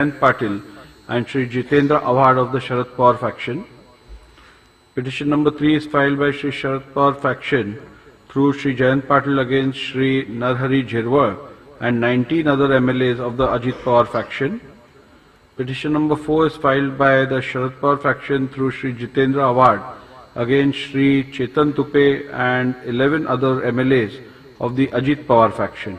Jayant Patil and Shri Jitendra Awad of the Sharad Pawar faction. Petition number 3 is filed by Shri Sharad Pawar faction through Shri Jayant Patil against Shri Narhari Jhirwar and 19 other MLAs of the Ajit Pawar faction. Petition number 4 is filed by the Sharad Pawar faction through Shri Jitendra Awad against Shri Chetan Tupe and 11 other MLAs of the Ajit Pawar faction.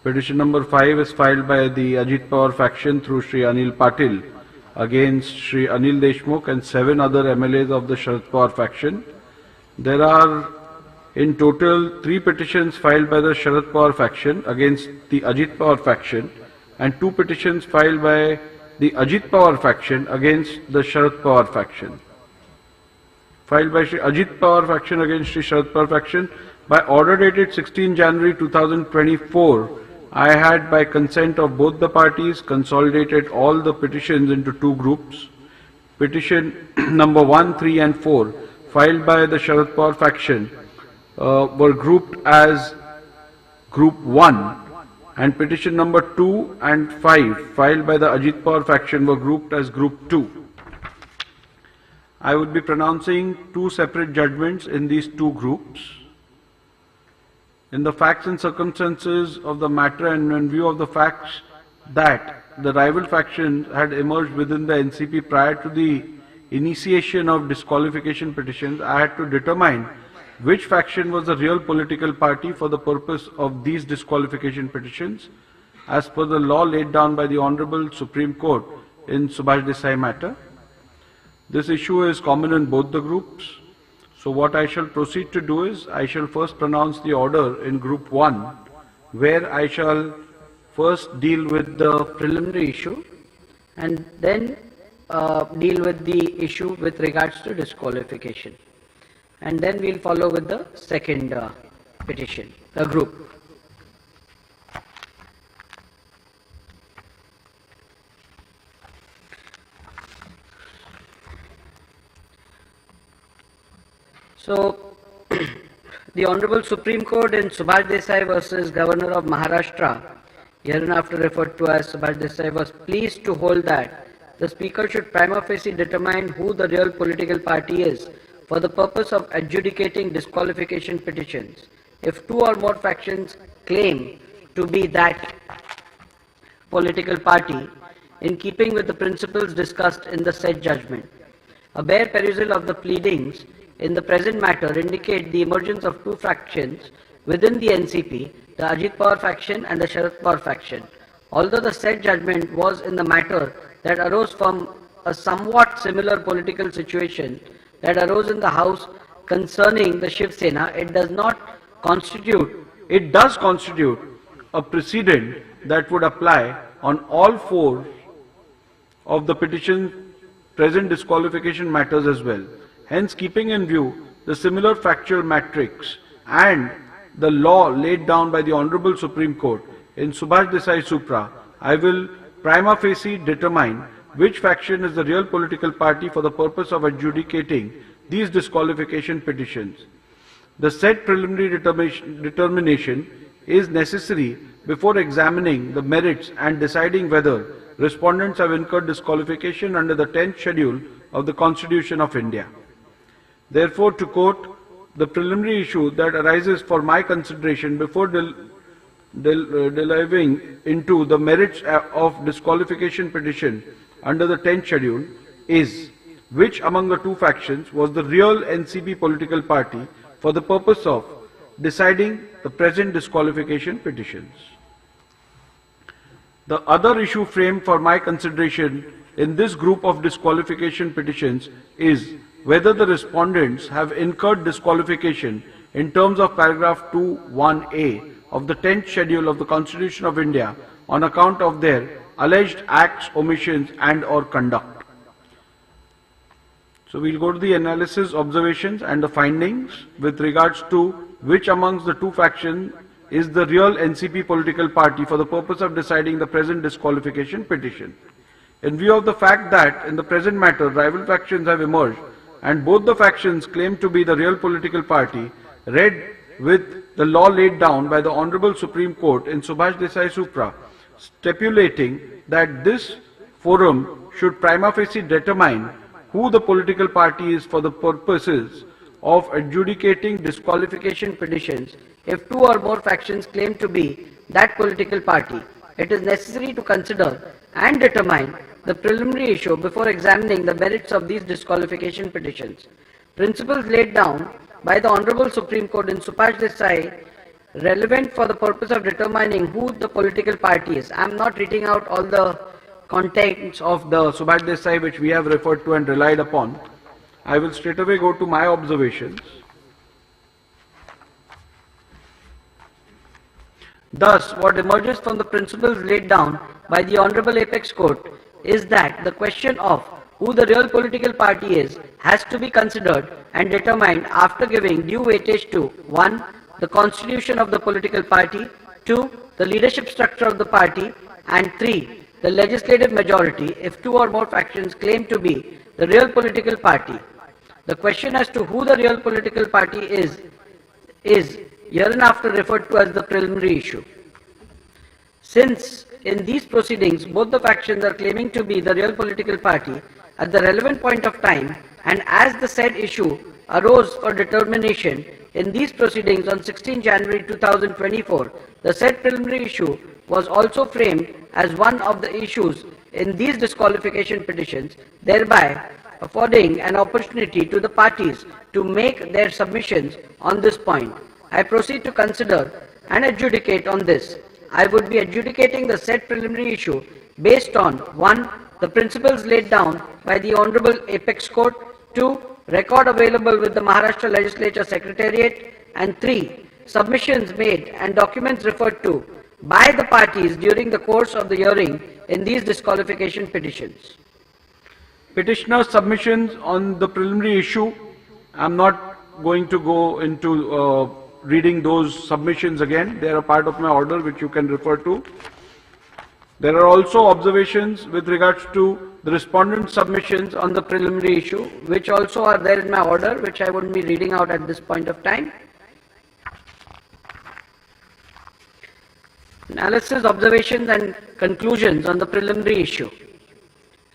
Petition number 5 is filed by the Ajit Pawar faction through Shri Anil Patil against Shri Anil Deshmukh and 7 other MLAs of the Sharad Pawar faction. There are in total 3 petitions filed by the Sharad Pawar faction against the Ajit Pawar faction and 2 petitions filed by the Ajit Pawar faction against the Sharad Pawar faction. Filed by Shri Ajit Pawar faction against Shri Sharad Pawar faction by order dated 16 January 2024. I had, by consent of both the parties, consolidated all the petitions into 2 groups. Petition number 1, 3 and 4 filed by the Sharad Pawar faction were grouped as Group 1, and petition number 2 and 5 filed by the Ajit Pawar faction were grouped as Group 2. I would be pronouncing 2 separate judgments in these 2 groups. In the facts and circumstances of the matter and in view of the facts that the rival factions had emerged within the NCP prior to the initiation of disqualification petitions, I had to determine which faction was the real political party for the purpose of these disqualification petitions as per the law laid down by the Honorable Supreme Court in Subhash Desai matter. This issue is common in both the groups. So what I shall proceed to do is, I shall first pronounce the order in Group 1, where I shall first deal with the preliminary issue and then deal with the issue with regards to disqualification. And then we'll follow with the second petition, the group. So, the Honorable Supreme Court in Subhash Desai versus Governor of Maharashtra, hereinafter referred to as Subhash Desai, was pleased to hold that the Speaker should prima facie determine who the real political party is for the purpose of adjudicating disqualification petitions if 2 or more factions claim to be that political party in keeping with the principles discussed in the said judgment. A bare perusal of the pleadings in the present matter indicate the emergence of 2 factions within the NCP, the Ajit Pawar faction and the Sharad Pawar faction. Although the said judgment was in the matter that arose from a somewhat similar political situation that arose in the House concerning the Shiv Sena, it does constitute a precedent that would apply on all 4 of the petition present disqualification matters as well. Hence, keeping in view the similar factual matrix and the law laid down by the Honorable Supreme Court in Subhash Desai Supra, I will prima facie determine which faction is the real political party for the purpose of adjudicating these disqualification petitions. The said preliminary determination is necessary before examining the merits and deciding whether respondents have incurred disqualification under the 10th schedule of the Constitution of India. Therefore, to quote, the preliminary issue that arises for my consideration before delving into the merits of disqualification petition under the 10th schedule is, which among the 2 factions was the real NCP political party for the purpose of deciding the present disqualification petitions. The other issue framed for my consideration in this group of disqualification petitions is whether the respondents have incurred disqualification in terms of paragraph 2(1)(a) of the 10th schedule of the Constitution of India on account of their alleged acts, omissions and or conduct. So we'll go to the analysis, observations and the findings with regards to which amongst the 2 factions is the real NCP political party for the purpose of deciding the present disqualification petition. In view of the fact that in the present matter rival factions have emerged and both the factions claim to be the real political party, read with the law laid down by the Honorable Supreme Court in Subhash Desai Supra, stipulating that this forum should prima facie determine who the political party is for the purposes of adjudicating disqualification petitions if two or more factions claim to be that political party. It is necessary to consider and determine the preliminary issue before examining the merits of these disqualification petitions. Principles laid down by the Honorable Supreme Court in Subhash Desai relevant for the purpose of determining who the political party is. I am not reading out all the contents of the Subhash Desai which we have referred to and relied upon. I will straight away go to my observations. Thus, what emerges from the principles laid down by the Honorable Apex Court is that the question of who the real political party is has to be considered and determined after giving due weightage to 1. The constitution of the political party, 2. The leadership structure of the party, and 3. The legislative majority if two or more factions claim to be the real political party. The question as to who the real political party is hereinafter referred to as the preliminary issue. Since in these proceedings both the factions are claiming to be the real political party at the relevant point of time, and as the said issue arose for determination in these proceedings on 16 January 2024, the said preliminary issue was also framed as one of the issues in these disqualification petitions, thereby affording an opportunity to the parties to make their submissions on this point. I proceed to consider and adjudicate on this. I would be adjudicating the said preliminary issue based on 1. The principles laid down by the Honorable Apex Court, 2. Record available with the Maharashtra Legislature Secretariat, and 3. Submissions made and documents referred to by the parties during the course of the hearing in these disqualification petitions. Petitioner's submissions on the preliminary issue, I am not going to go into reading those submissions again. They are a part of my order which you can refer to. There are also observations with regards to the respondent submissions on the preliminary issue, which also are there in my order, which I wouldn't be reading out at this point of time. Analysis, observations and conclusions on the preliminary issue.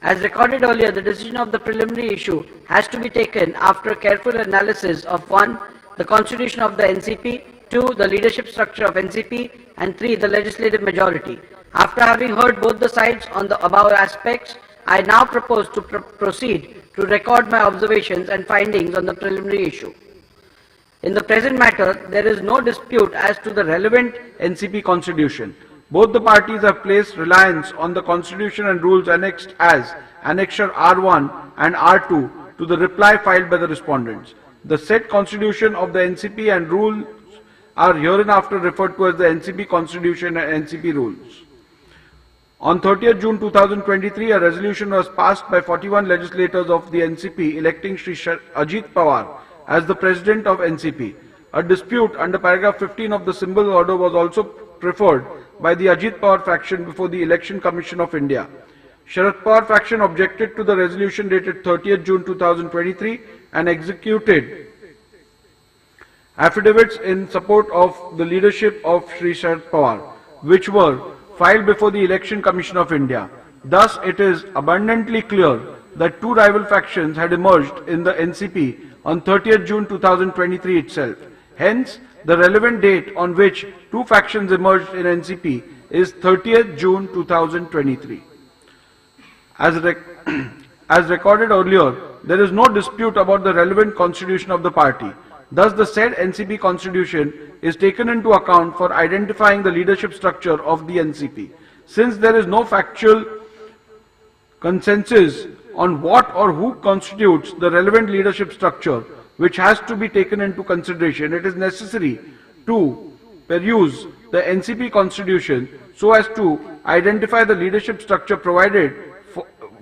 As recorded earlier, the decision of the preliminary issue has to be taken after careful analysis of 1. The constitution of the NCP, 2. The leadership structure of NCP, and 3. The legislative majority. After having heard both the sides on the above aspects, I now propose to proceed to record my observations and findings on the preliminary issue. In the present matter, there is no dispute as to the relevant NCP constitution. Both the parties have placed reliance on the constitution and rules annexed as Annexure R1 and R2 to the reply filed by the respondents. The said constitution of the NCP and rules are hereinafter referred to as the NCP constitution and NCP rules. On 30th June 2023, a resolution was passed by 41 legislators of the NCP electing Shri Ajit Pawar as the president of NCP. A dispute under paragraph 15 of the symbol order was also preferred by the Ajit Pawar faction before the Election Commission of India. Sharad Pawar faction objected to the resolution dated 30th June 2023 and executed affidavits in support of the leadership of Shri Sharad Pawar, which were filed before the Election Commission of India. Thus, it is abundantly clear that two rival factions had emerged in the NCP on 30th June 2023 itself. Hence, the relevant date on which two factions emerged in NCP is 30th June 2023. As recorded earlier, there is no dispute about the relevant constitution of the party. Thus, the said NCP constitution is taken into account for identifying the leadership structure of the NCP. Since there is no factual consensus on what or who constitutes the relevant leadership structure which has to be taken into consideration, it is necessary to peruse the NCP constitution so as to identify the leadership structure provided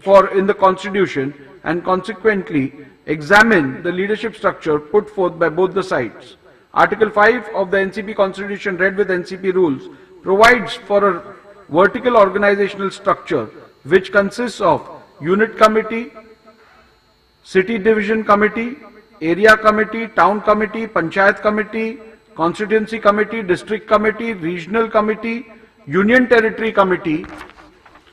for in the constitution and consequently examine the leadership structure put forth by both the sides. Article 5 of the NCP constitution read with NCP rules provides for a vertical organizational structure which consists of unit committee, city division committee, area committee, town committee, panchayat committee, constituency committee, district committee, regional committee, union territory committee,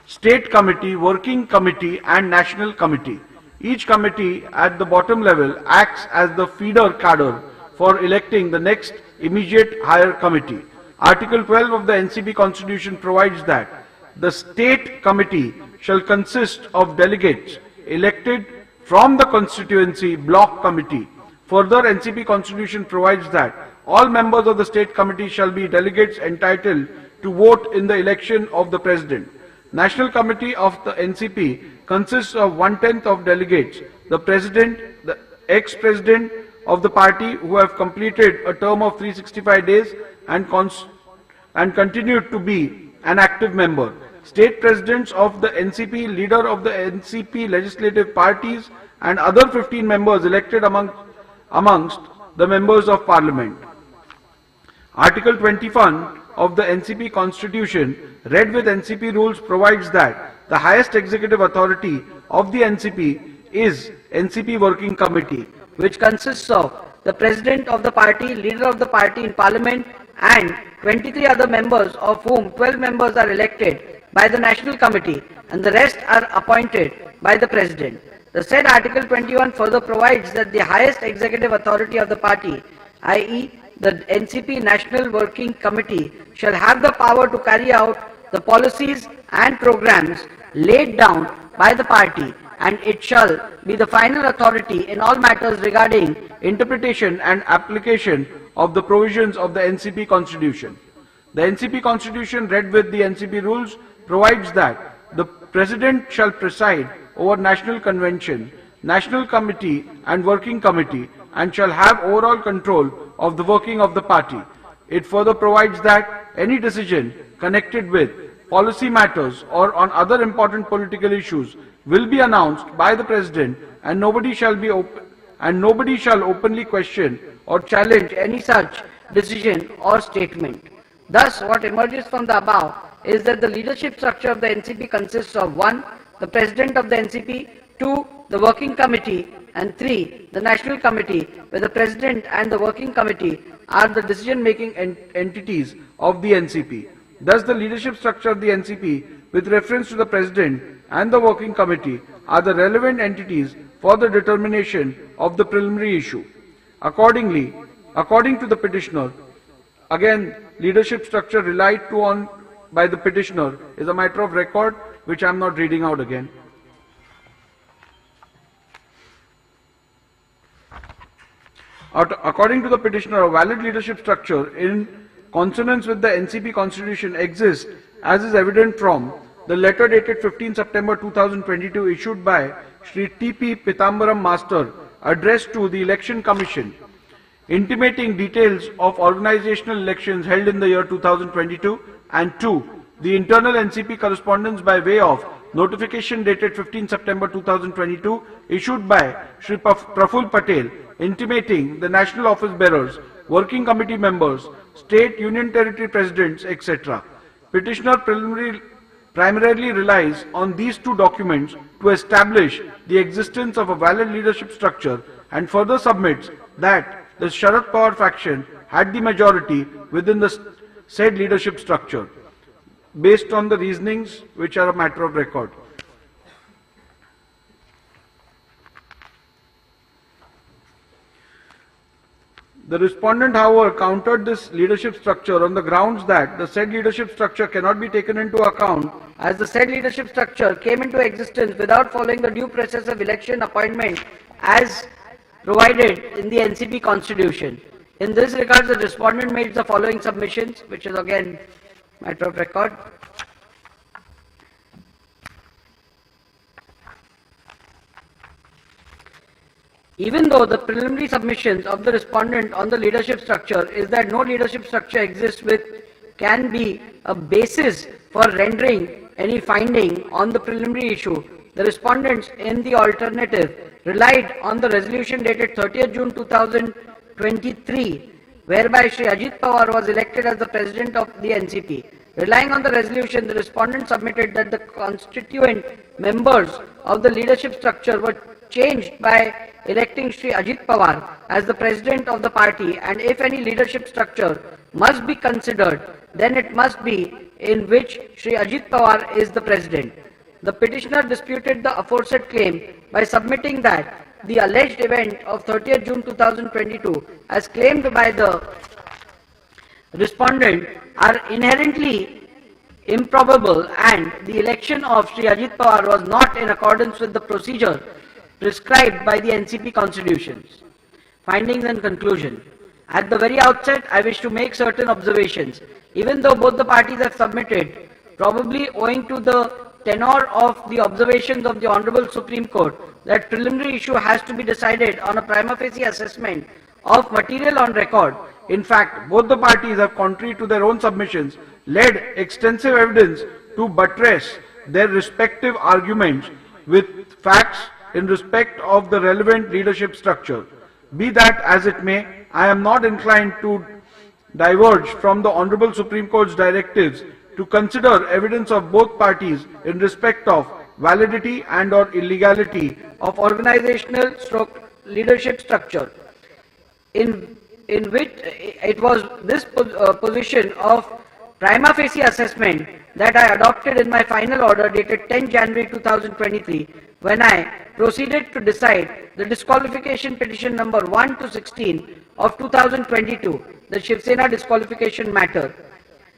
State Committee, Working Committee and National Committee. Each committee at the bottom level acts as the feeder cadre for electing the next immediate higher committee. Article 12 of the NCP Constitution provides that the State Committee shall consist of delegates elected from the constituency block committee. Further, NCP Constitution provides that all members of the State Committee shall be delegates entitled to vote in the election of the President. National Committee of the NCP consists of 1/10 of delegates, the President, the ex-President of the party who have completed a term of 365 days and continued to be an active member. State Presidents of the NCP, leader of the NCP legislative parties and other 15 members elected amongst the members of Parliament. Article 21 of the NCP Constitution, read with NCP rules, provides that the highest executive authority of the NCP is NCP Working Committee, which consists of the President of the party, leader of the party in Parliament, and 23 other members, of whom 12 members are elected by the National Committee and the rest are appointed by the President. The said Article 21 further provides that the highest executive authority of the party, i.e. the NCP National Working Committee, shall have the power to carry out the policies and programs laid down by the party, and it shall be the final authority in all matters regarding interpretation and application of the provisions of the NCP Constitution. The NCP Constitution, read with the NCP rules, provides that the President shall preside over National Convention, National Committee and Working Committee, and shall have overall control of the working of the party. It further provides that any decision connected with policy matters or on other important political issues will be announced by the President, and nobody shall openly question or challenge any such decision or statement. Thus, what emerges from the above is that the leadership structure of the NCP consists of 1. The President of the NCP, 2. the Working Committee, and 3. the National Committee, where the President and the Working Committee are the decision-making entities of the NCP. Thus, the leadership structure of the NCP, with reference to the President and the Working Committee, are the relevant entities for the determination of the preliminary issue. Accordingly, according to the petitioner, again, leadership structure relied on by the petitioner is a matter of record, which I am not reading out again. According to the petitioner, a valid leadership structure in consonance with the NCP Constitution exists, as is evident from the letter dated 15 September 2022 issued by Shri T.P. Pitambaram Master, addressed to the Election Commission, intimating details of organizational elections held in the year 2022, and 2. the internal NCP correspondence by way of notification dated 15 September 2022 issued by Shri Praful Patel, intimating the national office bearers, working committee members, state union territory presidents, etc. Petitioner primarily relies on these two documents to establish the existence of a valid leadership structure, and further submits that the Sharad Pawar faction had the majority within the said leadership structure, based on the reasonings which are a matter of record. The respondent, however, countered this leadership structure on the grounds that the said leadership structure cannot be taken into account, as the said leadership structure came into existence without following the due process of election appointment as provided in the NCP Constitution. In this regard, the respondent made the following submissions, which is again matter of record. Even though the preliminary submissions of the respondent on the leadership structure is that no leadership structure exists which can be a basis for rendering any finding on the preliminary issue, the respondents in the alternative relied on the resolution dated 30th June 2023, whereby Shri Ajit Pawar was elected as the President of the NCP. Relying on the resolution, the respondent submitted that the constituent members of the leadership structure were changed by electing Shri Ajit Pawar as the President of the party, and if any leadership structure must be considered, then it must be in which Shri Ajit Pawar is the President. The petitioner disputed the aforesaid claim by submitting that the alleged event of 30th June 2022 as claimed by the respondent are inherently improbable and the election of Shri Ajit Pawar was not in accordance with the procedure prescribed by the NCP constitutions. Findings and conclusion. At the very outset, I wish to make certain observations. Even though both the parties have submitted, probably owing to the tenor of the observations of the Honorable Supreme Court, that preliminary issue has to be decided on a prima facie assessment of material on record. In fact, both the parties have, contrary to their own submissions, led extensive evidence to buttress their respective arguments with facts in respect of the relevant leadership structure. Be that as it may, I am not inclined to diverge from the Honorable Supreme Court's directives to consider evidence of both parties in respect of validity and or illegality of organizational leadership structure, in which it was this position of prima facie assessment that I adopted in my final order dated 10 January 2023 when I proceeded to decide the disqualification petition number 1 to 16 of 2022, the Shiv Sena disqualification matter,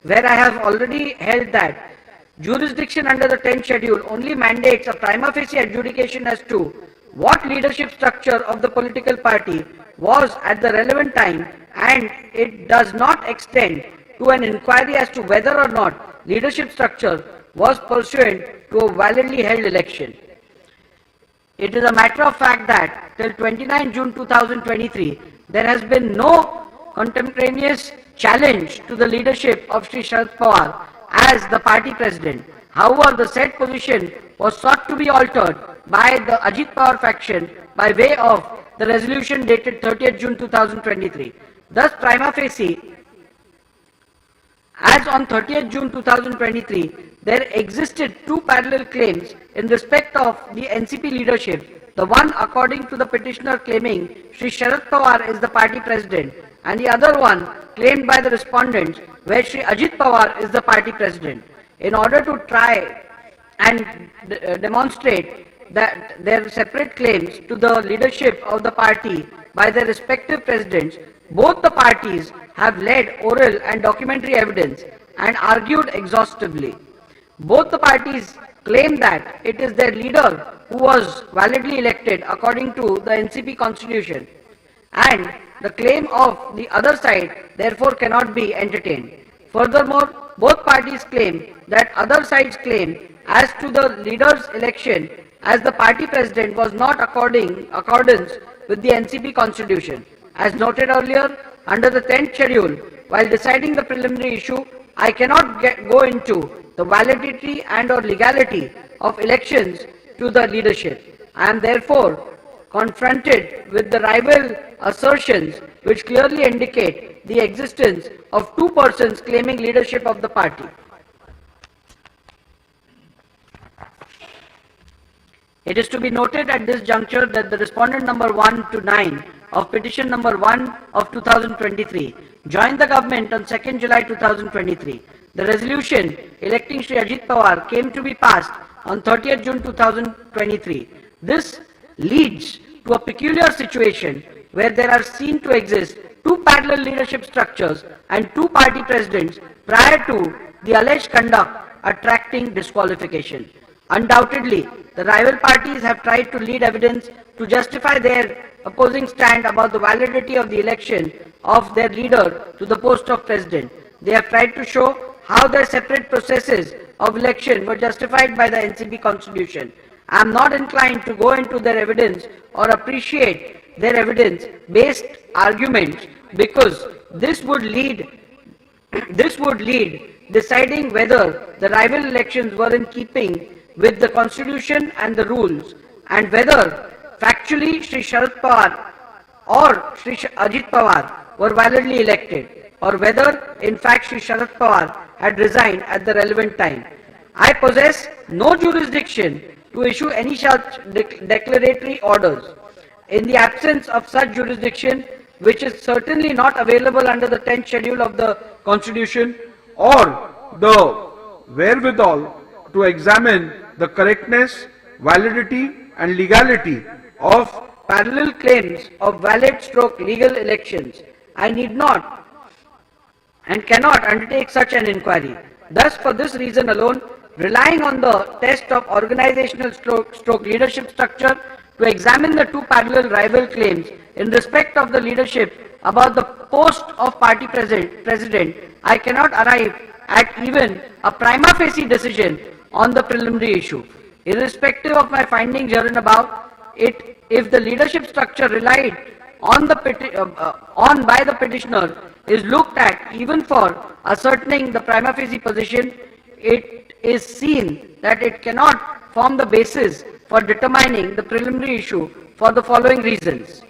where I have already held that jurisdiction under the 10th schedule only mandates a prima facie adjudication as to what leadership structure of the political party was at the relevant time, and it does not extend to an inquiry as to whether or not leadership structure was pursuant to a validly held election. It is a matter of fact that till 29 June 2023, there has been no contemporaneous challenge to the leadership of Shri Sharad Pawar as the party president. However, the said position was sought to be altered by the Ajit Pawar faction by way of the resolution dated 30th June 2023. Thus, prima facie, as on 30th June 2023, there existed two parallel claims in respect of the NCP leadership, the one according to the petitioner claiming Shri Sharad Pawar is the party president, and the other one claimed by the respondents where Shri Ajit Pawar is the party president. In order to try and demonstrate that their separate claims to the leadership of the party by their respective presidents, both the parties have led oral and documentary evidence and argued exhaustively. Both the parties claim that it is their leader who was validly elected according to the NCP constitution, and the claim of the other side therefore cannot be entertained. Furthermore, both parties claim that other side's claim as to the leader's election as the party president was not accordance with the NCP constitution. As noted earlier, under the 10th schedule, while deciding the preliminary issue, I cannot go into the validity and or legality of elections to the leadership. I am therefore confronted with the rival assertions which clearly indicate the existence of two persons claiming leadership of the party. It is to be noted at this juncture that the respondent number 1 to 9 of petition number 1 of 2023 joined the government on 2nd July 2023. The resolution electing Shri Ajit Pawar came to be passed on 30th June 2023. This leads to a peculiar situation where there are seen to exist two parallel leadership structures and two party presidents prior to the alleged conduct attracting disqualification. Undoubtedly, the rival parties have tried to lead evidence to justify their opposing stand about the validity of the election of their leader to the post of president. They have tried to show how their separate processes of election were justified by the NCP constitution. I am not inclined to go into their evidence or appreciate their evidence-based arguments because this would lead deciding whether the rival elections were in keeping with the constitution and the rules, and whether factually Shri Sharad Pawar or Shri Ajit Pawar were validly elected, or whether in fact Shri Sharad Pawar had resigned at the relevant time. I possess no jurisdiction to issue any such declaratory orders. In the absence of such jurisdiction, which is certainly not available under the 10th schedule of the Constitution, or the wherewithal to examine the correctness, validity and legality of parallel claims of valid stroke legal elections, I need not and cannot undertake such an inquiry. Thus, for this reason alone, relying on the test of organizational stroke leadership structure to examine the two parallel rival claims in respect of the leadership about the post of party president, I cannot arrive at even a prima facie decision on the preliminary issue. Irrespective of my findings herein above, if the leadership structure relied on by the petitioner is looked at even for ascertaining the prima facie position, it is seen that it cannot form the basis for determining the preliminary issue for the following reasons.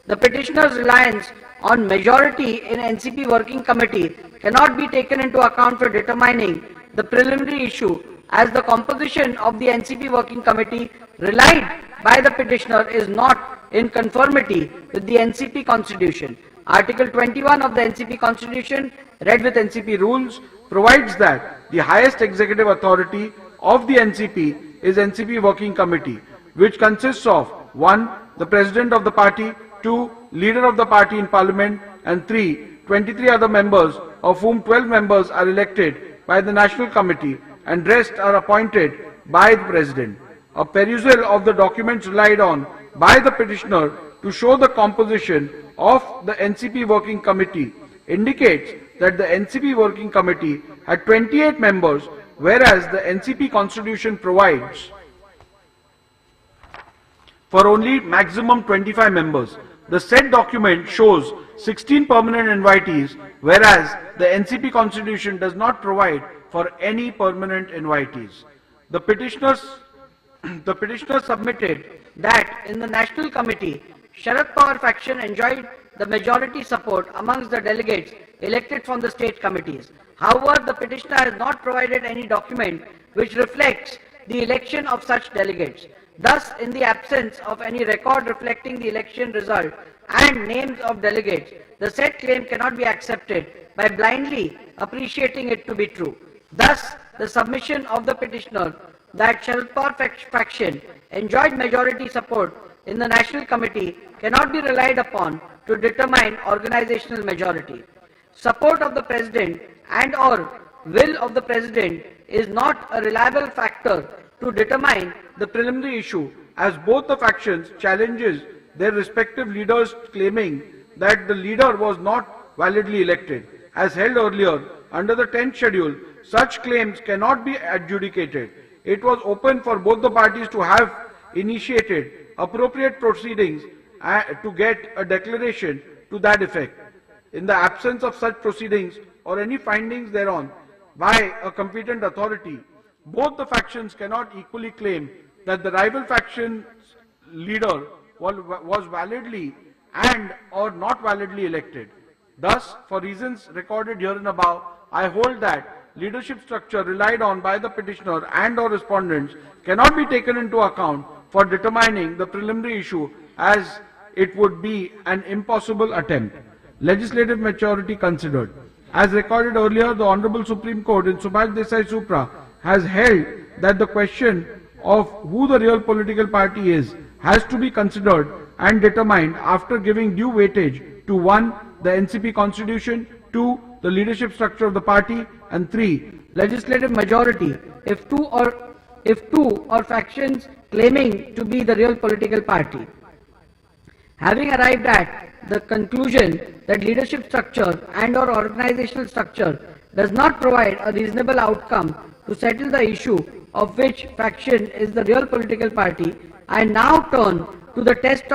The petitioner's reliance on majority in NCP working committee cannot be taken into account for determining the preliminary issue, as the composition of the NCP working committee relied by the petitioner is not in conformity with the NCP constitution. Article 21 of the NCP constitution, read with NCP rules, provides that the highest executive authority of the NCP is NCP working committee, which consists of 1. The president of the party, 2. Leader of the party in parliament, and 3. 23 other members, of whom 12 members are elected by the national committee and rest are appointed by the president. A perusal of the documents relied on by the petitioner to show the composition of the NCP working committee indicates that the NCP working committee had 28 members, whereas the NCP constitution provides for only maximum 25 members. The said document shows 16 permanent invitees, whereas the NCP constitution does not provide for any permanent invitees. The petitioner submitted that in the National Committee, Sharad Pawar faction enjoyed the majority support amongst the delegates elected from the state committees. However, the petitioner has not provided any document which reflects the election of such delegates. Thus, in the absence of any record reflecting the election result and names of delegates, the said claim cannot be accepted by blindly appreciating it to be true. Thus, the submission of the petitioner that Sharad Pawar faction enjoyed majority support in the National Committee cannot be relied upon to determine organizational majority. Support of the President and or will of the President is not a reliable factor to determine the preliminary issue, as both the factions challenges their respective leaders, claiming that the leader was not validly elected. As held earlier, under the 10th schedule, such claims cannot be adjudicated. It was open for both the parties to have initiated appropriate proceedings to get a declaration to that effect. In the absence of such proceedings or any findings thereon by a competent authority, both the factions cannot equally claim that the rival faction's leader was validly and or not validly elected. Thus, for reasons recorded herein above, I hold that leadership structure relied on by the petitioner and or respondents cannot be taken into account for determining the preliminary issue, as it would be an impossible attempt. Legislative maturity considered. As recorded earlier, the Honorable Supreme Court in Subhash Desai Supra has held that the question of who the real political party is has to be considered and determined after giving due weightage to 1. the NCP constitution, 2. the leadership structure of the party, and 3. legislative majority if two or factions claiming to be the real political party. Having arrived at the conclusion that leadership structure and or organizational structure does not provide a reasonable outcome to settle the issue of which faction is the real political party, I now turn to the test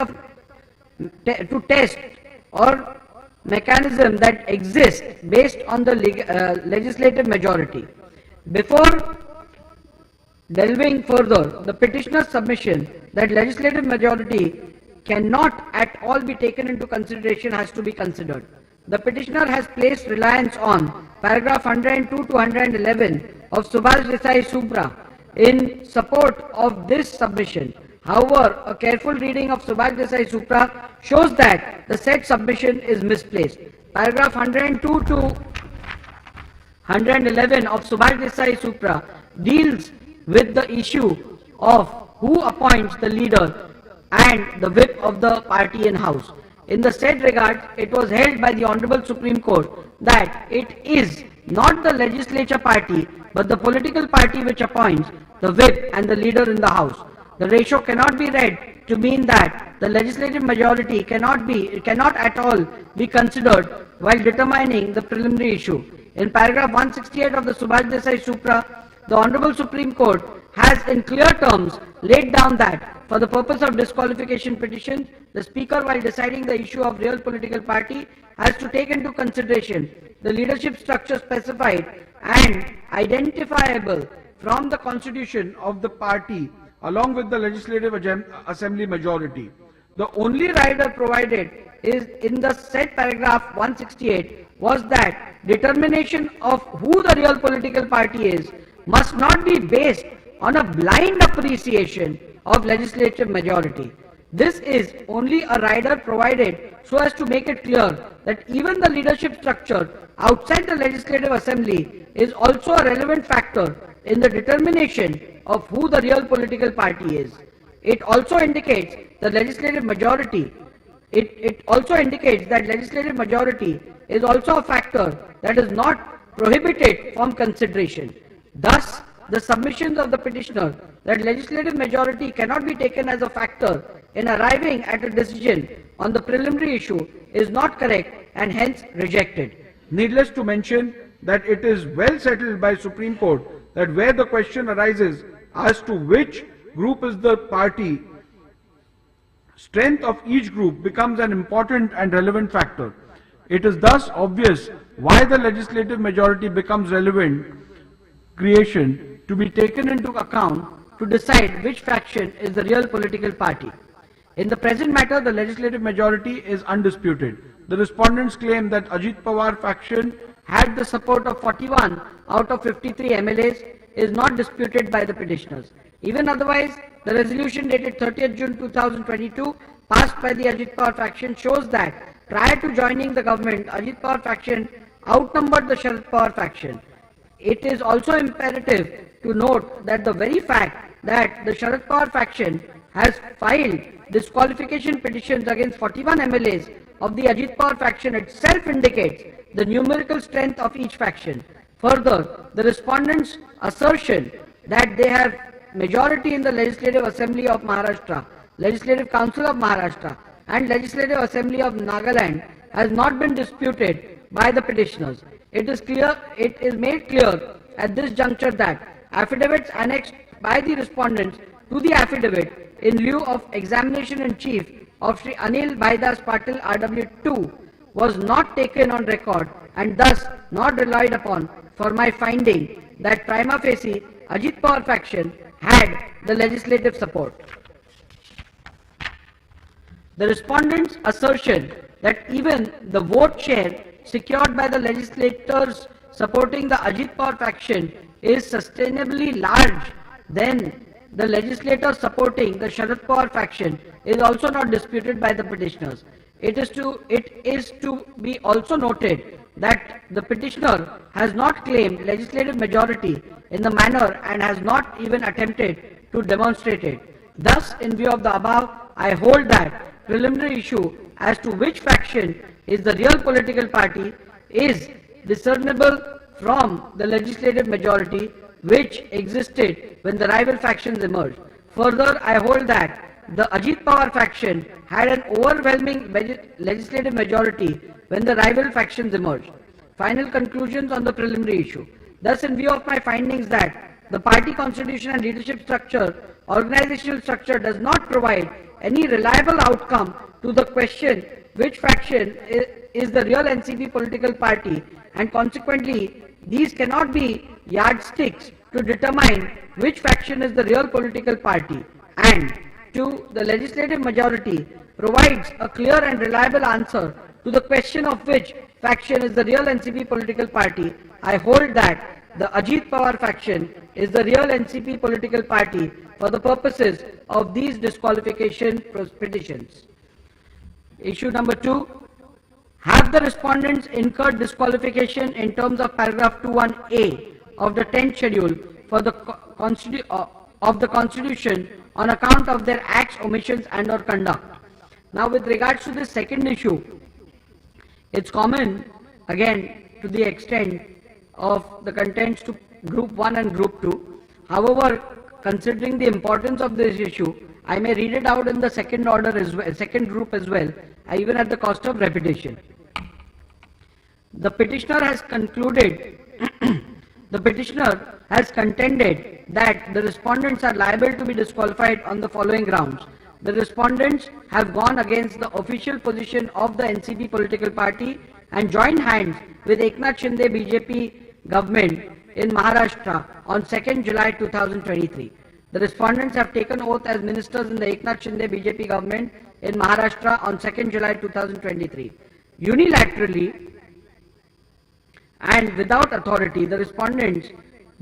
or mechanism that exists based on the legislative majority. Before delving further, the petitioner's submission that legislative majority cannot at all be taken into consideration has to be considered. The petitioner has placed reliance on paragraph 102 to 111 of Subhash Desai Supra in support of this submission. However, a careful reading of Subhash Desai Supra shows that the said submission is misplaced. Paragraph 102 to 111 of Subhash Desai Supra deals with the issue of who appoints the leader and the whip of the party in house. In the said regard, it was held by the Honorable Supreme Court that it is not the legislature party but the political party which appoints the whip and the leader in the house. The ratio cannot be read to mean that the legislative majority cannot at all be considered while determining the preliminary issue. In paragraph 168 of the Subhash Desai Supra, the Honorable Supreme Court has in clear terms laid down that for the purpose of disqualification petitions, the Speaker, while deciding the issue of real political party, has to take into consideration the leadership structure specified and identifiable from the constitution of the party along with the legislative assembly majority. The only rider provided is in the said paragraph 168 was that determination of who the real political party is must not be based on a blind appreciation of legislative majority. This is only a rider provided so as to make it clear that even the leadership structure outside the legislative assembly is also a relevant factor in the determination of who the real political party is. It also indicates the legislative majority. It also indicates that legislative majority is also a factor that is not prohibited from consideration. Thus, the submissions of the petitioner that legislative majority cannot be taken as a factor in arriving at a decision on the preliminary issue is not correct and hence rejected. Needless to mention that it is well settled by Supreme Court that where the question arises as to which group is the party, strength of each group becomes an important and relevant factor. It is thus obvious why the legislative majority becomes relevant creation to be taken into account to decide which faction is the real political party. In the present matter, the legislative majority is undisputed. The respondents claim that Ajit Pawar faction had the support of 41 out of 53 MLAs is not disputed by the petitioners. Even otherwise, the resolution dated 30th June 2022 passed by the Ajit Pawar faction shows that prior to joining the government, Ajit Pawar faction outnumbered the Sharad Pawar faction. It is also imperative to note that the very fact that the Sharad Pawar faction has filed disqualification petitions against 41 MLAs of the Ajit Pawar faction itself indicates the numerical strength of each faction. Further, the respondents' assertion that they have majority in the Legislative Assembly of Maharashtra, Legislative Council of Maharashtra and Legislative Assembly of Nagaland has not been disputed by the petitioners. It is made clear at this juncture that affidavits annexed by the respondents to the affidavit in lieu of examination in chief of Sri Anil Bhaidas Patil RW2 was not taken on record and thus not relied upon for my finding that prima facie Ajit Pawar faction had the legislative support. The respondents' assertion that even the vote share secured by the legislators supporting the Ajit Pawar faction is sustainably large than the legislators supporting the Sharad Pawar faction is also not disputed by the petitioners. It is to be also noted that the petitioner has not claimed legislative majority in the manner and has not even attempted to demonstrate it. Thus, in view of the above, I hold that preliminary issue as to which faction is the real political party is discernible from the legislative majority which existed when the rival factions emerged. Further, I hold that the Ajit Pawar faction had an overwhelming legislative majority when the rival factions emerged. Final conclusions on the preliminary issue. Thus, in view of my findings that the party constitution and leadership structure, organizational structure does not provide any reliable outcome to the question which faction is the real NCP political party, and consequently these cannot be yardsticks to determine which faction is the real political party, and to the legislative majority provides a clear and reliable answer to the question of which faction is the real NCP political party, I hold that the Ajit Pawar faction is the real NCP political party for the purposes of these disqualification petitions. Issue number 2. Have the respondents incurred disqualification in terms of paragraph 21A of the 10th schedule for the Constitution on account of their acts, omissions and or conduct? Now with regards to the second issue, it's common again to the extent of the contents to group 1 and group 2. However, considering the importance of this issue, I may read it out in the second order as well, second group as well, even at the cost of repetition. The petitioner has concluded, the petitioner has contended that the respondents are liable to be disqualified on the following grounds. The respondents have gone against the official position of the NCP political party and joined hands with Eknath Shinde BJP government in Maharashtra on 2nd July 2023. The respondents have taken oath as ministers in the Eknath Shinde BJP government in Maharashtra on 2nd July 2023. Unilaterally and without authority, the respondents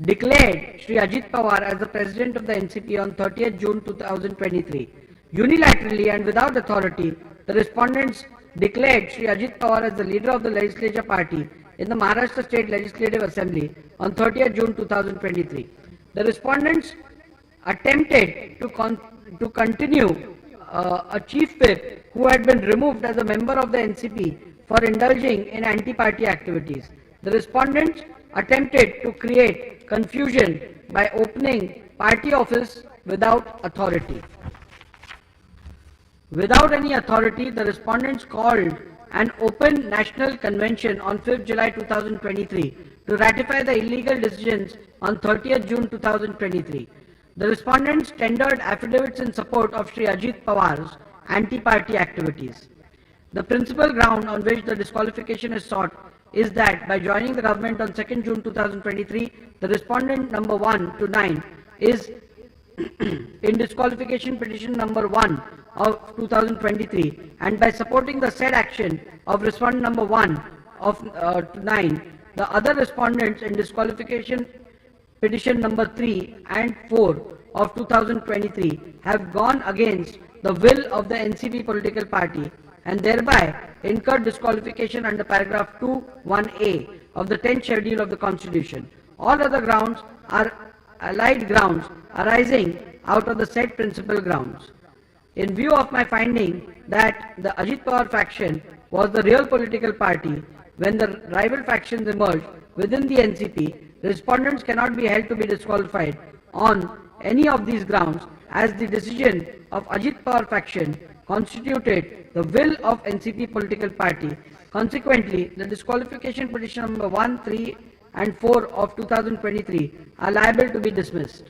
declared Shri Ajit Pawar as the president of the NCP on 30th June 2023. Unilaterally and without authority, the respondents declared Shri Ajit Pawar as the leader of the legislature party in the Maharashtra State Legislative Assembly on 30th June 2023. The respondents attempted to continue a chief whip who had been removed as a member of the NCP for indulging in anti-party activities. The respondents attempted to create confusion by opening party office without authority. Without any authority, the respondents called an open national convention on 5th July 2023 to ratify the illegal decisions on 30th June 2023. The respondents tendered affidavits in support of Shri Ajit Pawar's anti-party activities. The principal ground on which the disqualification is sought is that by joining the government on 2nd June 2023, the respondent number 1 to 9 is in disqualification petition number 1 of 2023, and by supporting the said action of respondent number 1 of 9, the other respondents in disqualification petition number 3 and 4 of 2023 have gone against the will of the NCP political party and thereby incurred disqualification under paragraph 2(1)(a) of the 10th schedule of the Constitution. All other grounds are allied grounds arising out of the said principal grounds. In view of my finding that the Ajit Pawar faction was the real political party when the rival factions emerged within the NCP, respondents cannot be held to be disqualified on any of these grounds, as the decision of Ajit Pawar faction constituted the will of NCP political party. Consequently, the disqualification petition number 1, 3 and 4 of 2023 are liable to be dismissed.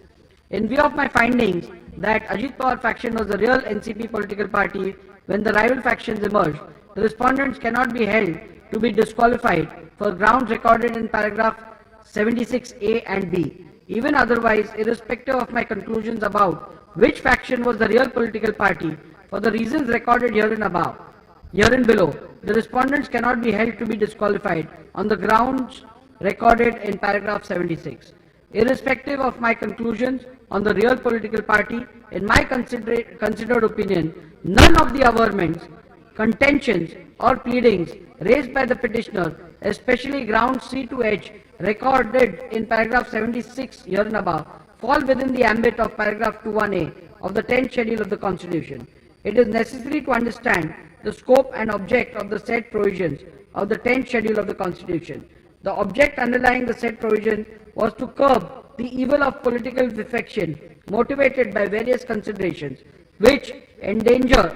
In view of my findings that Ajit Pawar faction was the real NCP political party when the rival factions emerged, the respondents cannot be held to be disqualified for grounds recorded in paragraph 76A and B. Even otherwise, irrespective of my conclusions about which faction was the real political party, for the reasons recorded herein below, the respondents cannot be held to be disqualified on the grounds recorded in paragraph 76. Irrespective of my conclusions on the real political party, in my considered opinion, none of the averments, contentions or pleadings raised by the petitioner, especially grounds C to H recorded in paragraph 76 herein above, fall within the ambit of paragraph 2(1)(a) of the 10th schedule of the Constitution. It is necessary to understand the scope and object of the said provisions of the 10th schedule of the Constitution. The object underlying the said provision was to curb the evil of political defection motivated by various considerations which endanger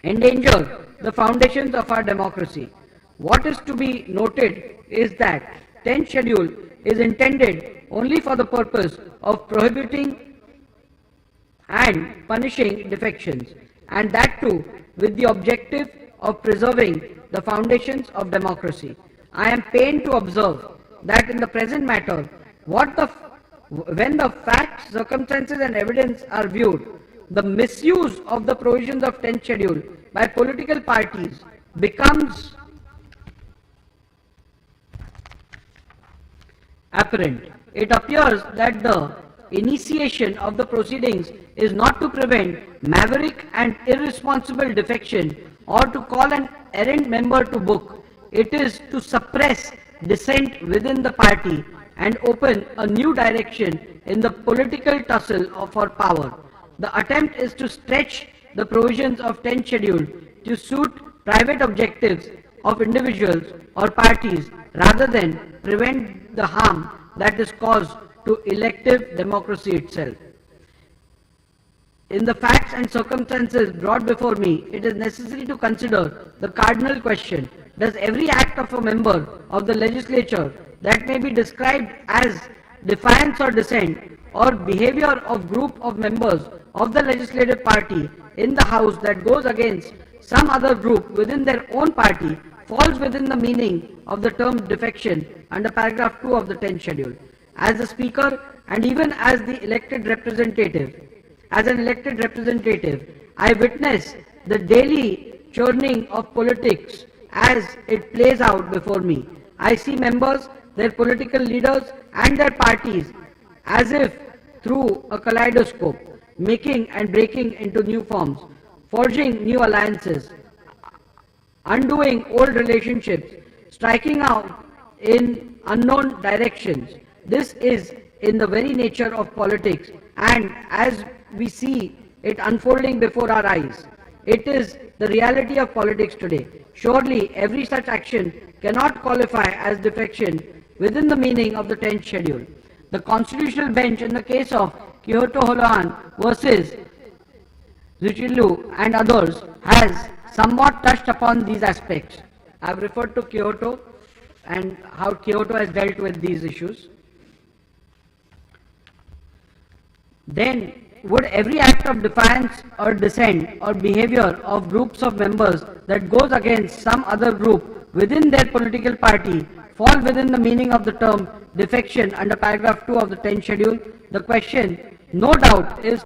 the foundations of our democracy. What is to be noted is that 10th schedule is intended only for the purpose of prohibiting and punishing defections, and that too with the objective of preserving the foundations of democracy. I am pained to observe that in the present matter, when the facts, circumstances and evidence are viewed, the misuse of the provisions of 10th schedule by political parties becomes apparent. It appears that the initiation of the proceedings is not to prevent maverick and irresponsible defection or to call an errant member to book. It is to suppress dissent within the party and open a new direction in the political tussle for power. The attempt is to stretch the provisions of 10th schedule to suit private objectives of individuals or parties rather than prevent the harm that is caused to elective democracy itself. In the facts and circumstances brought before me, it is necessary to consider the cardinal question: does every act of a member of the legislature that may be described as defiance or dissent or behavior of group of members of the legislative party in the House that goes against some other group within their own party falls within the meaning of the term defection under paragraph 2 of the 10th schedule. As the speaker and even as an elected representative, I witness the daily churning of politics as it plays out before me. I see members, their political leaders and their parties as if through a kaleidoscope, making and breaking into new forms, forging new alliances, undoing old relationships, striking out in unknown directions. This is in the very nature of politics, and as we see it unfolding before our eyes, it is the reality of politics today. Surely every such action cannot qualify as defection within the meaning of the 10th schedule. The constitutional bench in the case of Kyoto Holohan versus Richelieu and others has somewhat touched upon these aspects. I have referred to Kyoto and how Kyoto has dealt with these issues. Then, would every act of defiance or dissent or behavior of groups of members that goes against some other group within their political party fall within the meaning of the term defection under paragraph 2 of the 10th schedule? The question, no doubt, is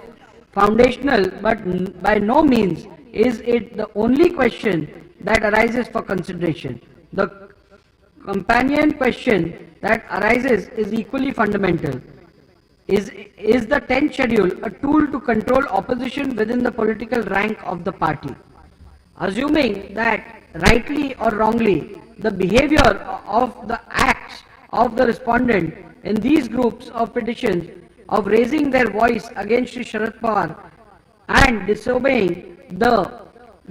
foundational, but by no means is it the only question that arises for consideration. The companion question that arises is equally fundamental. Is the 10th schedule a tool to control opposition within the political rank of the party? Assuming that rightly or wrongly the behavior of the acts of the respondent in these groups of petitions of raising their voice against Shri Sharad Pawar and disobeying the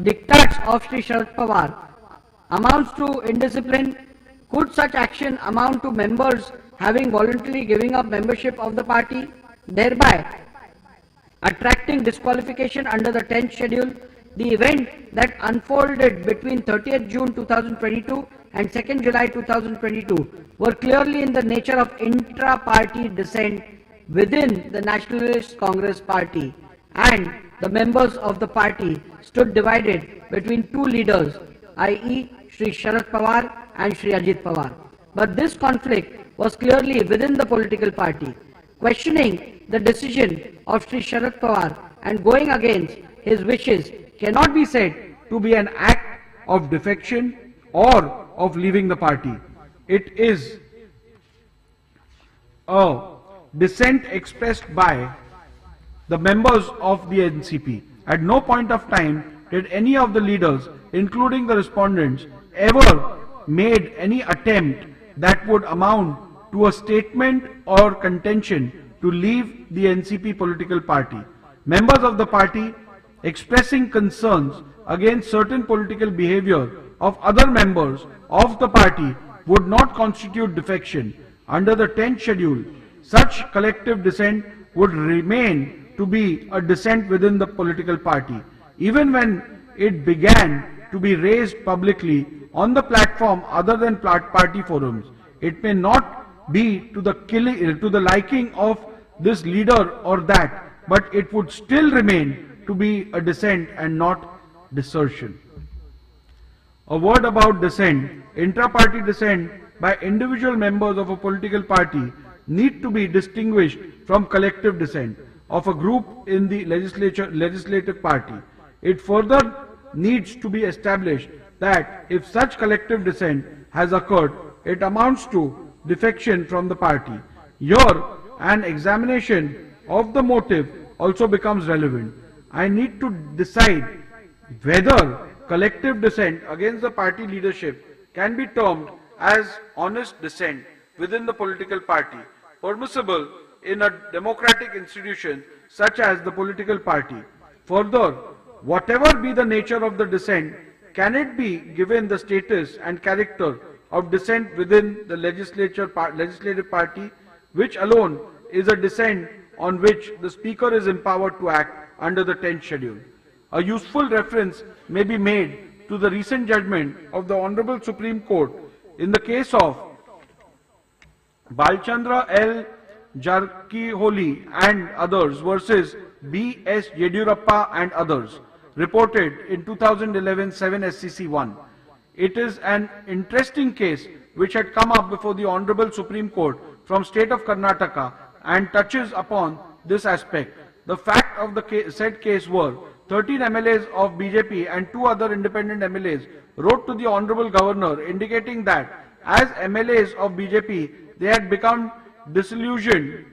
diktats of Shri Sharad Pawar amounts to indiscipline, could such action amount to members having voluntarily giving up membership of the party, thereby attracting disqualification under the 10th schedule? The event that unfolded between 30th June 2022 and 2nd July 2022 were clearly in the nature of intra-party dissent within the Nationalist Congress Party, and the members of the party stood divided between two leaders, i.e. Shri Sharad Pawar and Shri Ajit Pawar. But this conflict was clearly within the political party. Questioning the decision of Shri Sharad Pawar and going against his wishes cannot be said to be an act of defection or of leaving the party. It is a dissent expressed by the members of the NCP. At no point of time did any of the leaders, including the respondents, ever made any attempt that would amount to a statement or contention to leave the NCP political party. Members of the party expressing concerns against certain political behavior of other members of the party would not constitute defection. Under the 10th schedule, such collective dissent would remain to be a dissent within the political party, even when it began to be raised publicly on the platform other than party forums. It may not be to the liking of this leader or that, but it would still remain to be a dissent and not desertion. A word about dissent. Intra-party dissent by individual members of a political party need to be distinguished from collective dissent of a group in the legislative party. It further needs to be established that if such collective dissent has occurred, it amounts to defection from the party. Here, an examination of the motive also becomes relevant. I need to decide whether collective dissent against the party leadership can be termed as honest dissent within the political party, permissible in a democratic institution such as the political party. Further, whatever be the nature of the dissent, can it be given the status and character of dissent within the legislative party, which alone is a dissent on which the Speaker is empowered to act under the 10th schedule. A useful reference may be made to the recent judgment of the Honorable Supreme Court in the case of Balchandra L. Jarkiholi and others versus B.S. Yediyurappa and others, reported in 2011 7 SCC 1. It is an interesting case which had come up before the Honorable Supreme Court from state of Karnataka and touches upon this aspect. The fact of the said case were 13 MLAs of BJP and 2 other independent MLAs wrote to the Honorable Governor indicating that as MLAs of BJP they had become disillusioned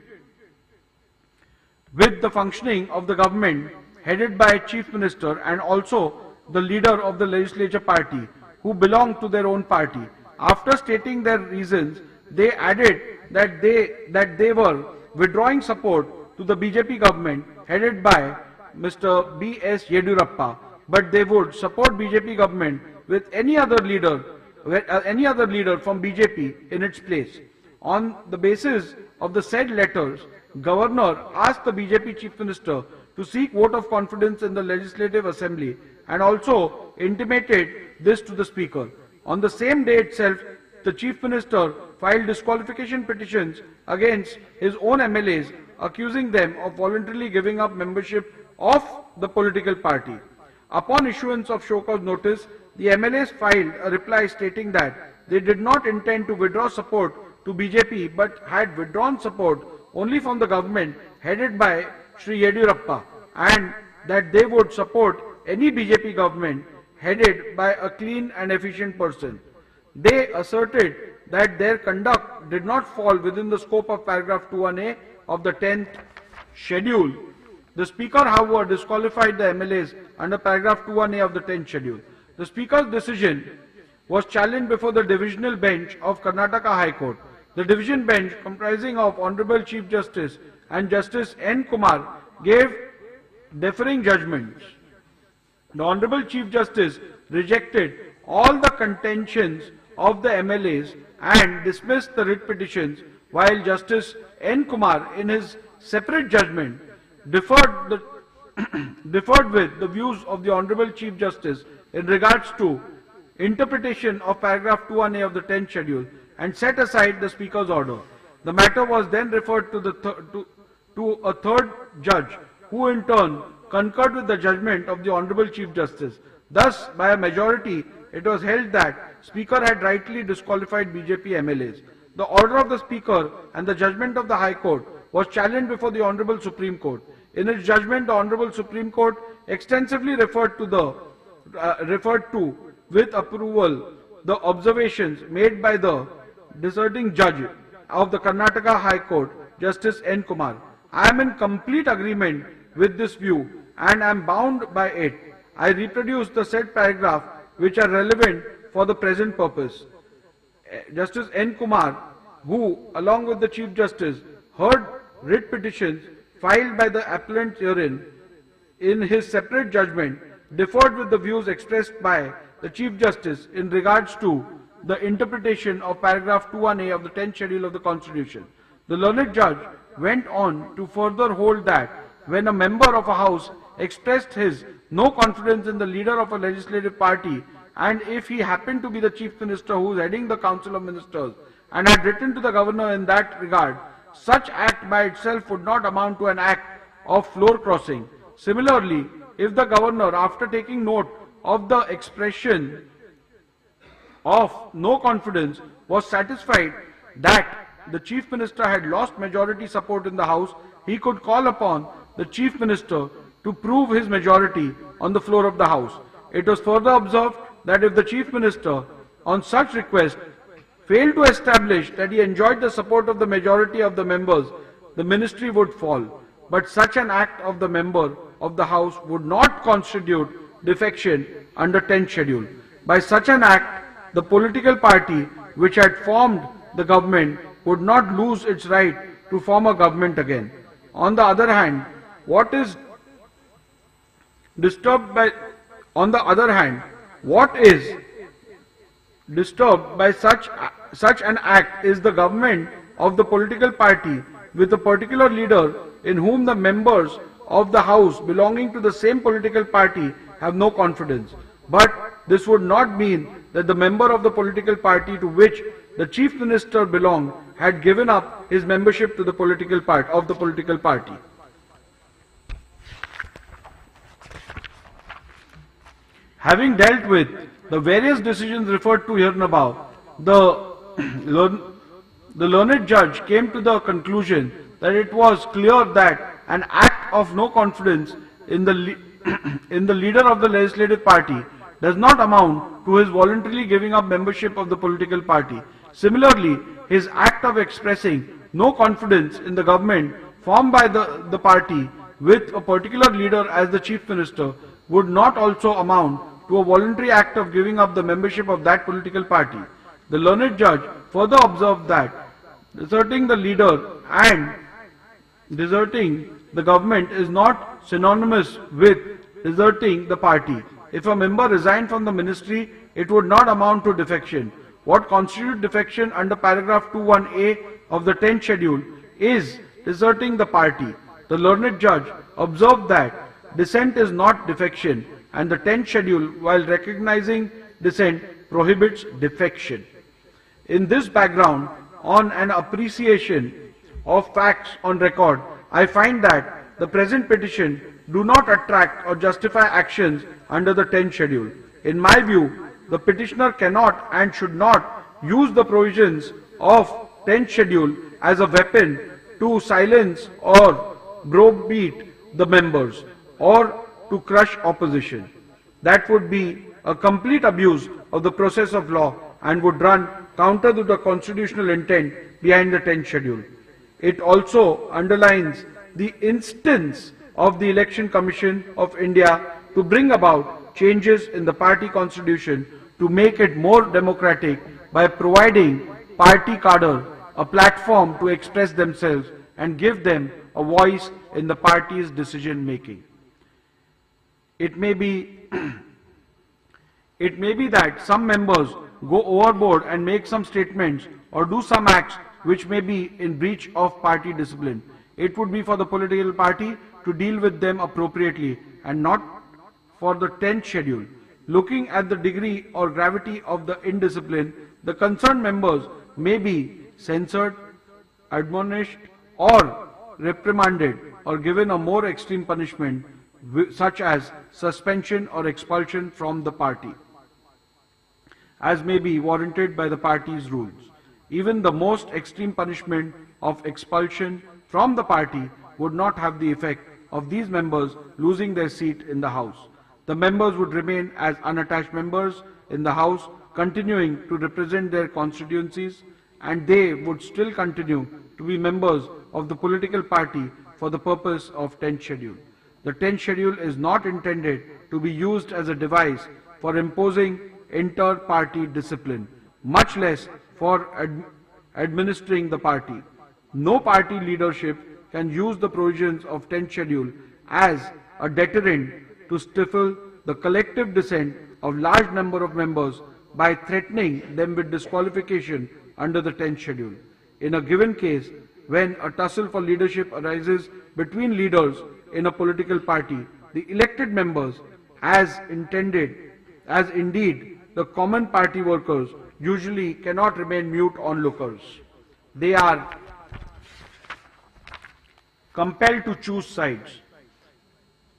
with the functioning of the government headed by Chief Minister and also the leader of the legislature party who belonged to their own party. After stating their reasons, they added that they were withdrawing support to the BJP government headed by Mr. B.S. Yediyurappa, but they would support BJP government with any other leader from BJP in its place. On the basis of the said letters, Governor asked the BJP Chief Minister to seek vote of confidence in the Legislative Assembly and also intimated this to the Speaker. On the same day itself, the Chief Minister filed disqualification petitions against his own MLAs, accusing them of voluntarily giving up membership of the political party. Upon issuance of show cause notice, the MLAs filed a reply stating that they did not intend to withdraw support to BJP but had withdrawn support only from the government headed by Shri Yediyurappa and that they would support any BJP government headed by a clean and efficient person. They asserted that their conduct did not fall within the scope of paragraph 21A of the 10th schedule. The Speaker, however, disqualified the MLAs under paragraph 21A of the 10th schedule. The Speaker's decision was challenged before the divisional bench of Karnataka High Court. The division bench, comprising of Honorable Chief Justice and Justice N. Kumar, gave differing judgments. The Honorable Chief Justice rejected all the contentions of the MLAs and dismissed the writ petitions, while Justice N. Kumar, in his separate judgment, differed with the views of the Honorable Chief Justice in regards to interpretation of paragraph 21A of the 10th schedule and set aside the Speaker's order. The matter was then referred to a third judge, who in turn concurred with the judgment of the Honorable Chief Justice. Thus, by a majority, it was held that Speaker had rightly disqualified BJP MLAs. The order of the Speaker and the judgment of the High Court was challenged before the Honorable Supreme Court. In its judgment, the Honorable Supreme Court extensively referred to with approval the observations made by the dissenting judge of the Karnataka High Court, Justice N. Kumar. I am in complete agreement with this view and am bound by it. I reproduce the said paragraph which are relevant for the present purpose. Justice N. Kumar, who along with the Chief Justice heard writ petitions filed by the appellant herein, in his separate judgment differed with the views expressed by the Chief Justice in regards to the interpretation of paragraph 21A of the 10th schedule of the Constitution. The learned judge went on to further hold that when a member of a house expressed his no confidence in the leader of a legislative party, and if he happened to be the Chief Minister who is heading the Council of Ministers and had written to the Governor in that regard, such act by itself would not amount to an act of floor crossing. Similarly, if the Governor, after taking note of the expression of no confidence, was satisfied that the Chief Minister had lost majority support in the House, he could call upon the Chief Minister to prove his majority on the floor of the House. It was further observed that if the Chief Minister, on such request, failed to establish that he enjoyed the support of the majority of the members, the ministry would fall. But such an act of the member of the House would not constitute defection under 10th schedule. By such an act, the political party which had formed the government would not lose its right to form a government again. On the other hand, what is disturbed by such an act is the government of the political party with a particular leader in whom the members of the House belonging to the same political party have no confidence. But this would not mean that the member of the political party to which the chief minister belonged had given up his membership to the political party. Having dealt with the various decisions referred to here and above, the learned judge came to the conclusion that it was clear that an act of no confidence in the leader of the legislative party does not amount to his voluntarily giving up membership of the political party. Similarly, his act of expressing no confidence in the government formed by the party with a particular leader as the chief minister would not also amount to a voluntary act of giving up the membership of that political party. The learned judge further observed that deserting the leader and deserting the government is not synonymous with deserting the party. If a member resigned from the ministry, it would not amount to defection. What constitutes defection under paragraph 21A of the 10th schedule is deserting the party. The learned judge observed that dissent is not defection, and the 10th schedule, while recognizing dissent, prohibits defection. In this background, on an appreciation of facts on record, I find that the present petition do not attract or justify actions under the 10th schedule. In my view, the petitioner cannot and should not use the provisions of 10th schedule as a weapon to silence or browbeat the members or to crush opposition. That would be a complete abuse of the process of law and would run counter to the constitutional intent behind the 10th schedule. It also underlines the instance of the Election Commission of India to bring about changes in the party constitution to make it more democratic by providing party cadre a platform to express themselves and give them a voice in the party's decision making. It may be that some members go overboard and make some statements or do some acts which may be in breach of party discipline. It would be for the political party to deal with them appropriately and not for the 10th schedule. Looking at the degree or gravity of the indiscipline, the concerned members may be censured, admonished, or reprimanded or given a more extreme punishment such as suspension or expulsion from the party, as may be warranted by the party's rules. Even the most extreme punishment of expulsion from the party would not have the effect of these members losing their seat in the House. The members would remain as unattached members in the House, continuing to represent their constituencies, and they would still continue to be members of the political party for the purpose of 10th schedule. The 10th schedule is not intended to be used as a device for imposing inter-party discipline, much less for administering the party. No party leadership can use the provisions of 10th schedule as a deterrent to stifle the collective dissent of large number of members by threatening them with disqualification under the 10th schedule. In a given case, when a tussle for leadership arises between leaders in a political party, the elected members, as indeed the common party workers, usually cannot remain mute onlookers. They are compelled to choose sides.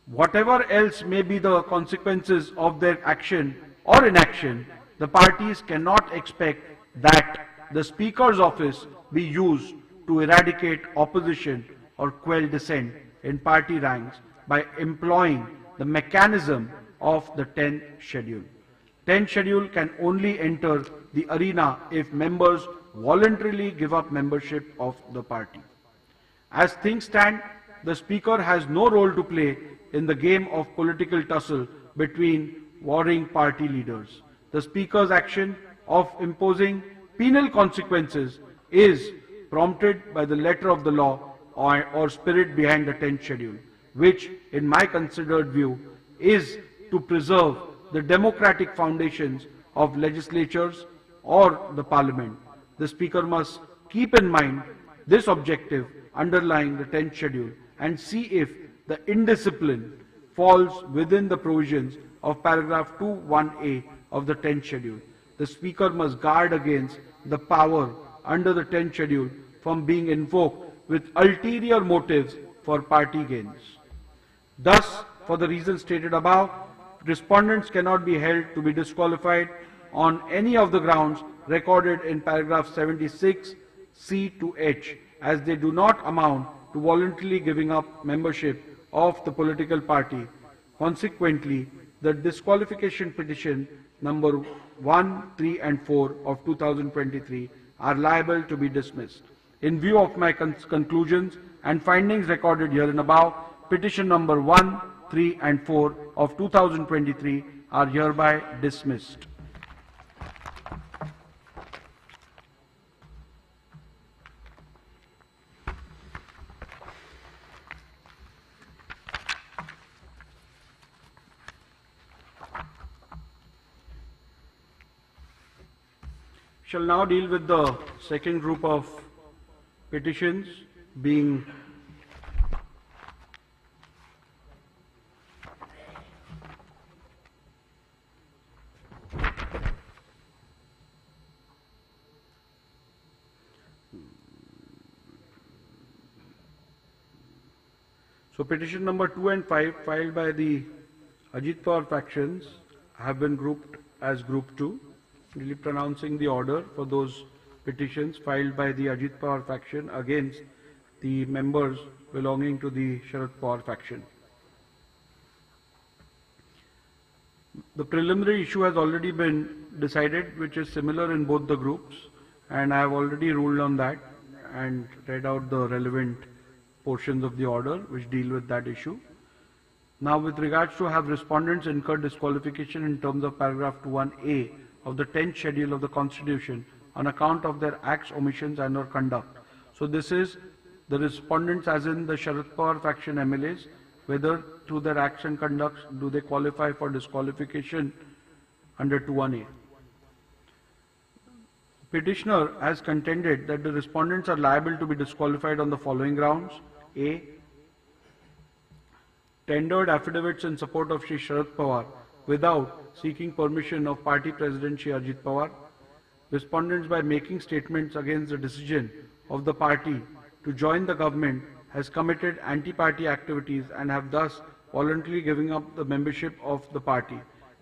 Whatever else may be the consequences of their action or inaction, the parties cannot expect that the Speaker's office be used to eradicate opposition or quell dissent in party ranks by employing the mechanism of the 10th schedule. 10th schedule can only enter the arena if members voluntarily give up membership of the party. As things stand, the Speaker has no role to play in the game of political tussle between warring party leaders. The Speaker's action of imposing penal consequences is prompted by the letter of the law or spirit behind the 10th schedule, which, in my considered view, is to preserve the democratic foundations of legislatures or the parliament. The Speaker must keep in mind this objective underlying the 10th schedule and see if the indiscipline falls within the provisions of paragraph 2(1)(a) of the 10th schedule. The Speaker must guard against the power under the 10th schedule from being invoked with ulterior motives for party gains. Thus, for the reasons stated above, respondents cannot be held to be disqualified on any of the grounds recorded in paragraph 76 C to H, as they do not amount to voluntarily giving up membership of the political party. Consequently, the disqualification petition number 1, 3 and 4 of 2023 are liable to be dismissed. In view of my conclusions and findings recorded here and above, petition number 1, 3 and 4 of 2023 are hereby dismissed. Shall now deal with the second group of petitions, being petition number 2 and 5 filed by the Ajit Pawar factions have been grouped as group 2. Really pronouncing the order for those petitions filed by the Ajit Pawar faction against the members belonging to the Sharad Pawar faction. The preliminary issue has already been decided, which is similar in both the groups, and I have already ruled on that and read out the relevant portions of the order which deal with that issue. Now, with regards to have respondents incurred disqualification in terms of paragraph 2(1)(a) of the 10th schedule of the Constitution on account of their acts, omissions and or conduct. So this is the respondents as in the Sharad Pawar faction MLAs, whether through their acts and conducts do they qualify for disqualification under 2(1)(a). Petitioner has contended that the respondents are liable to be disqualified on the following grounds. A. Tendered affidavits in support of Shri Sharad Pawar without seeking permission of party president Shri Ajit Pawar. Respondents, by making statements against the decision of the party to join the government, has committed anti-party activities and have thus voluntarily given up the membership of the party.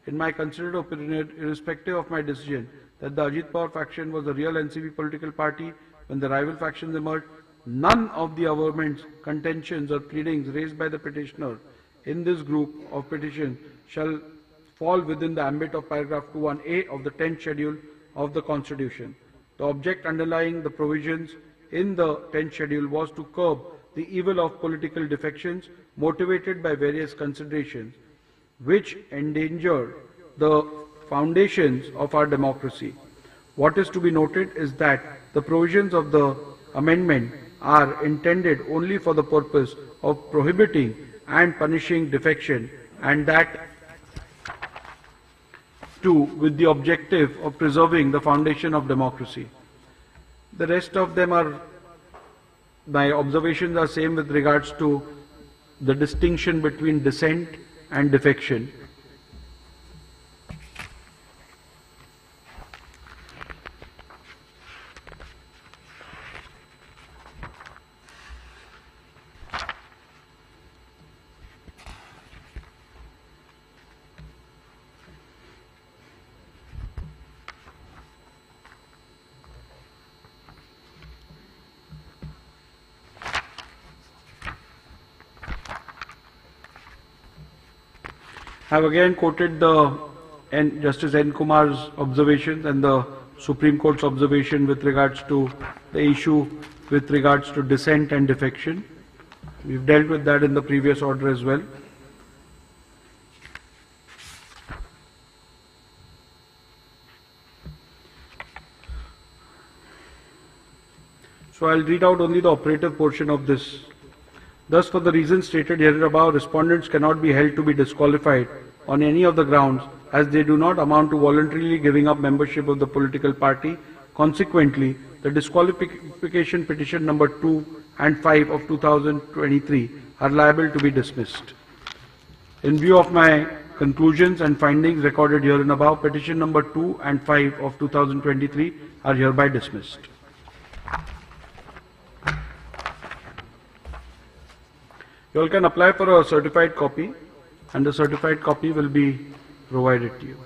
In my considered opinion, irrespective of my decision that the Ajit Pawar faction was the real NCP political party when the rival factions emerged, none of the averments, contentions or pleadings raised by the petitioner in this group of petitions shall fall within the ambit of paragraph 2(1)(a) of the 10th schedule of the Constitution. The object underlying the provisions in the 10th schedule was to curb the evil of political defections motivated by various considerations which endanger the foundations of our democracy. What is to be noted is that the provisions of the amendment are intended only for the purpose of prohibiting and punishing defection, and that too with the objective of preserving the foundation of democracy. The rest of them are, my observations are same with regards to the distinction between dissent and defection. I have again quoted the Justice N. Kumar's observations and the Supreme Court's observation with regards to the issue with regards to dissent and defection. We've dealt with that in the previous order as well. So I'll read out only the operative portion of this. Thus, for the reasons stated herabove, respondents cannot be held to be disqualified on any of the grounds as they do not amount to voluntarily giving up membership of the political party. Consequently, the disqualification petition number 2 and 5 of 2023 are liable to be dismissed. In view of my conclusions and findings recorded here and above, petition number 2 and 5 of 2023 are hereby dismissed. You all can apply for a certified copy, and the certified copy will be provided to you.